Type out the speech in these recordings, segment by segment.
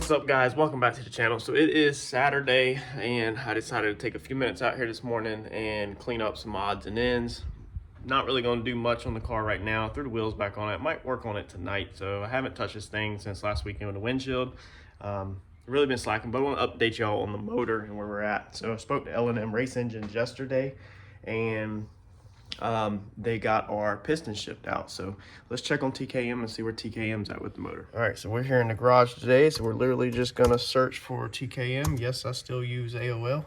What's up, guys? Welcome back to the channel. So it is Saturday and I decided to take a few minutes out here this morning and clean up some odds and ends. Not really going to do much on the car right now. Threw the wheels back on it. Might work on it tonight. So I haven't touched this thing since last weekend with the windshield. Really been slacking, but I want to update y'all on the motor and where we're at. So I spoke to L&M Race Engines yesterday and they got our piston shipped out. So let's check on TKM and see where TKM's at with the motor. All right, so we're here in the garage today. So we're literally just gonna search for TKM. Yes, I still use AOL.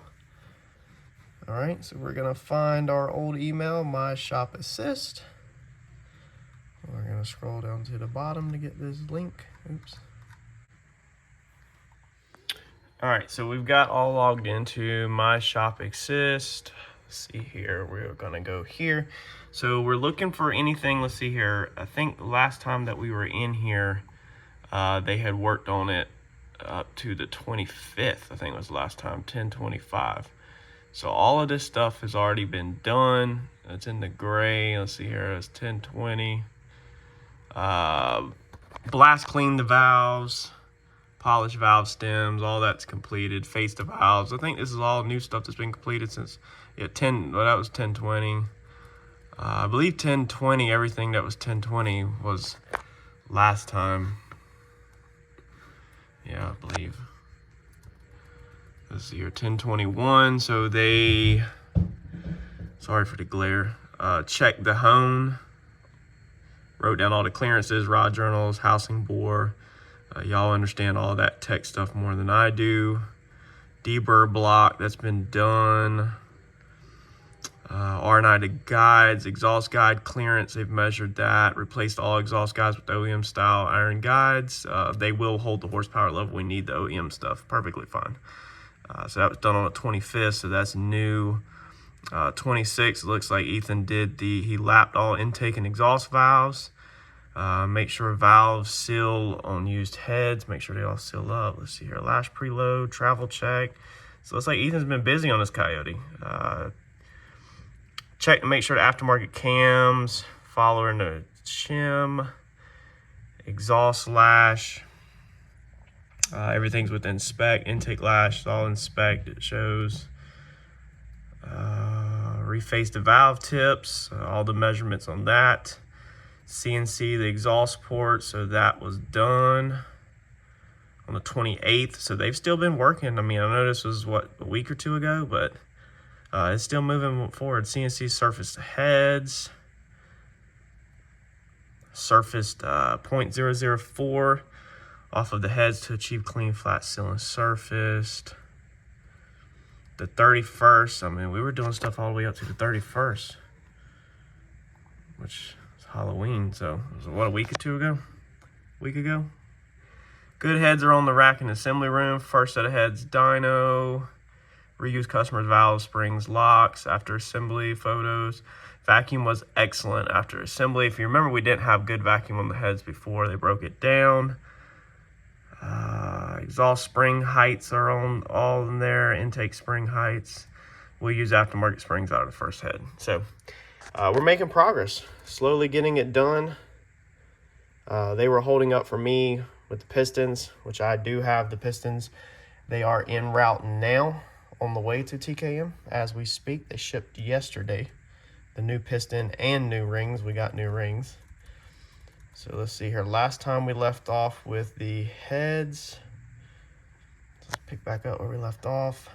All right, so we're gonna find our old email, My Shop Assist. We're gonna scroll down to the bottom to get this link. Oops. All right, so we've got all logged into My Shop Assist. See here, we're gonna go here. So we're looking for anything. Let's see here. I think last time that we were in here, they had worked on it up to the 25th. I think it was last time, 10/25. So all of this stuff has already been done. It's in the gray. Let's see here. It's 10/20. Blast clean the valves, polish valve stems. All that's completed. Face the valves. I think this is all new stuff that's been completed since. Yeah, well, that was 10/20. I believe 10/20, everything that was 10/20 was last time. Yeah, I believe. Let's see here, 10/21. So they, sorry for the glare, checked the hone, wrote down all the clearances, rod journals, housing bore. Y'all understand all that tech stuff more than I do. Deburr block, that's been done. R&I guides, exhaust guide clearance, they've measured that, replaced all exhaust guides with OEM style iron guides. They will hold the horsepower level we need, the OEM stuff, perfectly fine. So that was done on the 25th, so that's new. 26th, it looks like Ethan he lapped all intake and exhaust valves. Make sure valves seal on used heads, make sure they all seal up. Let's see here, lash preload, travel check. So it looks like Ethan's been busy on this Coyote. Check to make sure the aftermarket cams, following the shim, exhaust lash, everything's within spec. Intake lash is all in spec, it shows. Reface the valve tips, all the measurements on that. CNC the exhaust port, so that was done on the 28th. So they've still been working. I mean, I know this was, what, a week or two ago, but it's still moving forward. CNC surfaced the heads. Surfaced 0.004 off of the heads to achieve clean, flat sealing surfaced. The 31st, I mean, we were doing stuff all the way up to the 31st, which is Halloween, so it was, what, a week or two ago? Week ago? Good heads are on the rack in the assembly room. First set of heads, dyno. Reuse customers' valves, springs, locks after assembly photos. Vacuum was excellent after assembly. If you remember, we didn't have good vacuum on the heads before. They broke it down. Exhaust spring heights are on all in there. Intake spring heights. We'll use aftermarket springs out of the first head. So we're making progress. Slowly getting it done. They were holding up for me with the pistons, which I do have the pistons. They are en route now, on the way to TKM as we speak. They shipped yesterday the new piston and new rings. We got new rings. So let's see here. Last time we left off with the heads. Let's pick back up where we left off.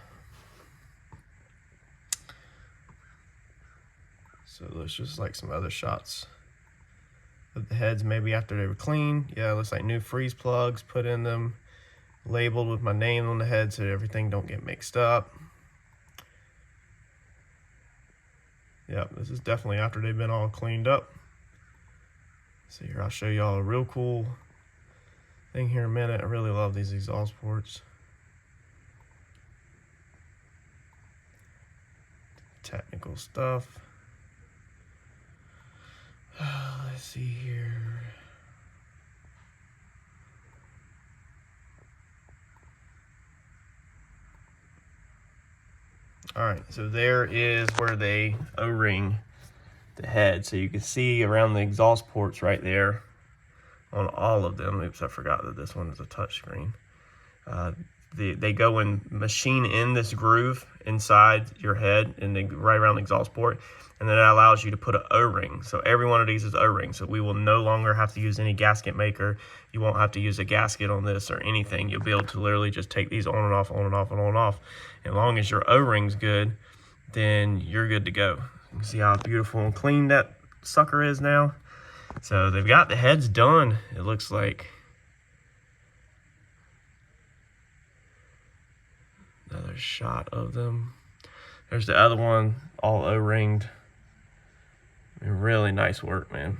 So let's just like some other shots of the heads maybe after they were clean. Yeah, it looks like new freeze plugs put in them, labeled with my name on the head so everything don't get mixed up. Yep, this is definitely after they've been all cleaned up. So here, I'll show y'all a real cool thing here in a minute. I really love these exhaust ports. Technical stuff. Let's see here. All right, so there is where they O-ring the head. So you can see around the exhaust ports right there on all of them. Oops, I forgot that this one is a touchscreen. They go and machine in this groove inside your head and they right around the exhaust port, and then it allows you to put an O-ring. So every one of these is O-ring, so we will no longer have to use any gasket maker. You won't have to use a gasket on this or anything. You'll be able to literally just take these on and off, on and off, and on and off. As long as your O-ring's good, then you're good to go. You can see how beautiful and clean that sucker is now. So they've got the heads done, it looks like. Another shot of them. There's the other one, all O-ringed. Really nice work, man.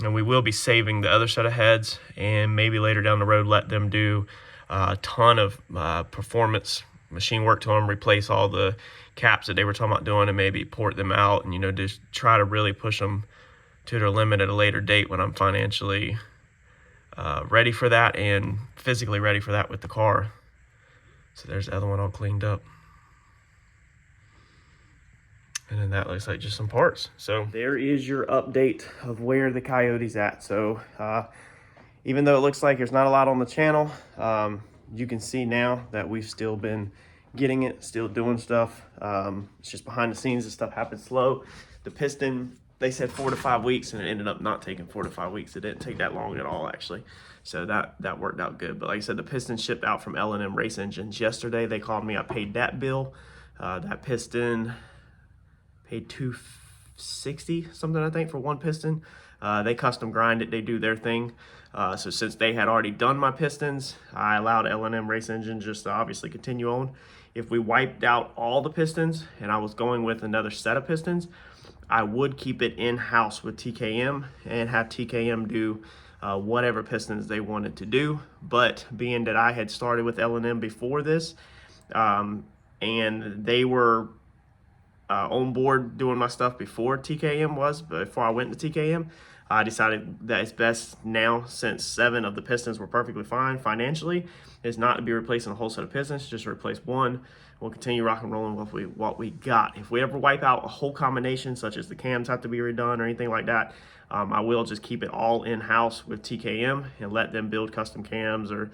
And we will be saving the other set of heads, and maybe later down the road let them do a ton of performance machine work to them, replace all the caps that they were talking about doing, and maybe port them out, and you know, just try to really push them to their limit at a later date when I'm financially ready for that and physically ready for that with the car. So there's the other one all cleaned up. And then that looks like just some parts. So there is your update of where the Coyote's at. So even though it looks like there's not a lot on the channel, you can see now that we've still been getting it, still doing stuff. It's just behind the scenes, this stuff happens slow. The piston, they said 4 to 5 weeks, and it ended up not taking 4 to 5 weeks. It didn't take that long at all, actually. So that worked out good. But like I said, the piston shipped out from L&M Race Engines yesterday. They called me, I paid that bill. That piston, paid $260 something, I think, for one piston. They custom grind it, they do their thing. So since they had already done my pistons, I allowed L&M Race Engines just to obviously continue on. If we wiped out all the pistons and I was going with another set of pistons, I would keep it in-house with TKM and have TKM do whatever pistons they wanted to do. But being that I had started with L&M before this, and they were on board doing my stuff before TKM was, before I went to TKM, I decided that it's best now, since 7 of the pistons were perfectly fine financially, is not to be replacing a whole set of pistons, just replace one. We'll continue rock and rolling with what we got. If we ever wipe out a whole combination, such as the cams have to be redone or anything like that, I will just keep it all in-house with TKM and let them build custom cams or,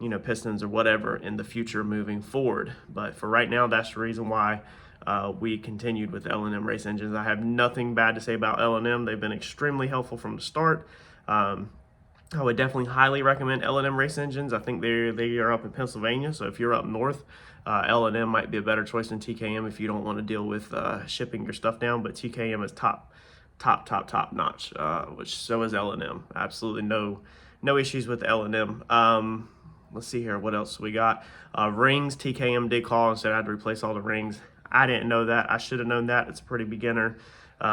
you know, pistons or whatever in the future moving forward. But for right now, that's the reason why we continued with L&M Race Engines. I have nothing bad to say about L&M. They've been extremely helpful from the start. I would definitely highly recommend L&M Race Engines. I think they are up in Pennsylvania, so if you're up north, L&M might be a better choice than TKM if you don't want to deal with shipping your stuff down. But TKM is top notch, which so is L&M. Absolutely no issues with L&M. Let's see here, what else we got? Rings, TKM did call and said I had to replace all the rings. I didn't know that. I should have known that. It's a pretty beginner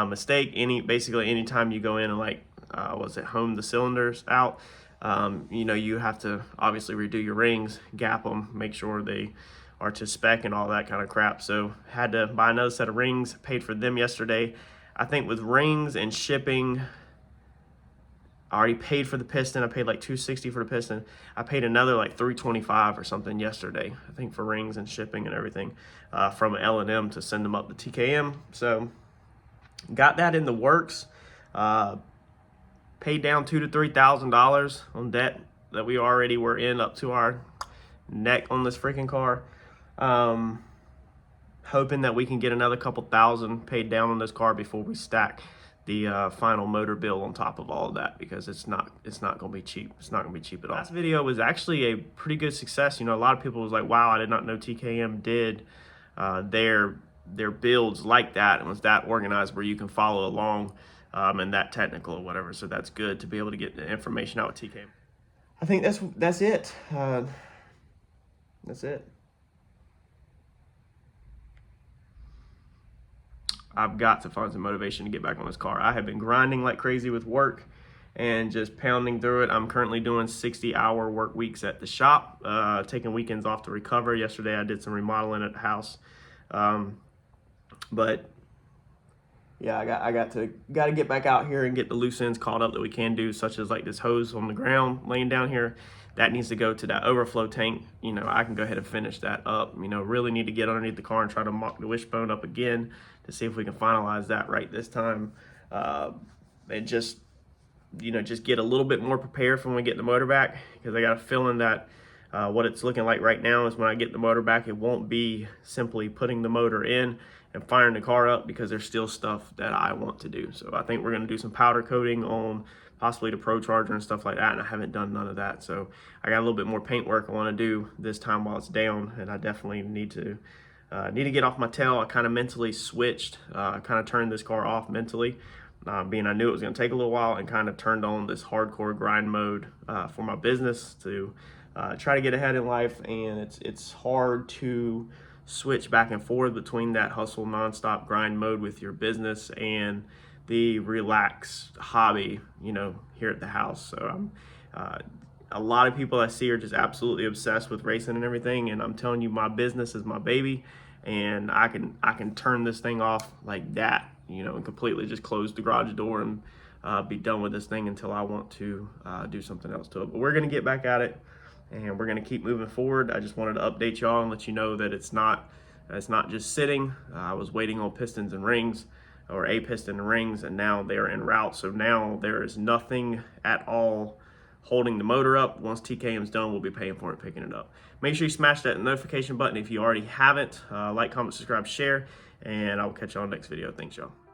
mistake. Basically anytime you go in and like hone the cylinders out, you know, you have to obviously redo your rings, gap them, make sure they are to spec and all that kind of crap. So had to buy another set of rings, paid for them yesterday. I think with rings and shipping, I already paid for the piston. I paid like $260 for the piston. I paid another like $325 or something yesterday, I think, for rings and shipping and everything from L&M to send them up to TKM. So got that in the works. Paid down $2,000 to $3,000 on debt that we already were in up to our neck on this freaking car. Hoping that we can get another couple thousand paid down on this car before we stack the final motor bill on top of all of that, because it's not going to be cheap. It's not going to be cheap at all. Last video was actually a pretty good success. You know, a lot of people was like, wow, I did not know TKM did their builds like that and was that organized where you can follow along and that technical or whatever. So that's good to be able to get the information out with TKM. I think that's it. That's it. I've got to find some motivation to get back on this car. I have been grinding like crazy with work and just pounding through it. I'm currently doing 60-hour work weeks at the shop, taking weekends off to recover. Yesterday I did some remodeling at the house. But yeah, I got to get back out here and get the loose ends caught up that we can do, such as like this hose on the ground laying down here. That needs to go to that overflow tank. You know, I can go ahead and finish that up. You know, really need to get underneath the car and try to mock the wishbone up again to see if we can finalize that right this time. And just you know, just get a little bit more prepared for when we get the motor back, because I got a feeling that what it's looking like right now is when I get the motor back, it won't be simply putting the motor in and firing the car up, because there's still stuff that I want to do. So I think we're going to do some powder coating on possibly the Procharger and stuff like that, and I haven't done none of that. So I got a little bit more paint work I want to do this time while it's down, and I definitely need to get off my tail. I kind of mentally switched, kind of turned this car off mentally, being I knew it was going to take a little while, and kind of turned on this hardcore grind mode for my business to try to get ahead in life. And it's hard to switch back and forth between that hustle nonstop grind mode with your business and the relaxed hobby, you know, here at the house. So a lot of people I see are just absolutely obsessed with racing and everything, and I'm telling you, my business is my baby, and I can turn this thing off like that, you know, and completely just close the garage door and be done with this thing until I want to do something else to it. But we're gonna get back at it, and we're gonna keep moving forward. I just wanted to update y'all and let you know that it's not just sitting. I was waiting on pistons and rings, or a piston and rings, and now they are en route. So now there is nothing at all holding the motor up. Once TKM's done, we'll be paying for it, picking it up. Make sure you smash that notification button if you already haven't. Like, comment, subscribe, share, and I will catch you on the next video. Thanks, y'all.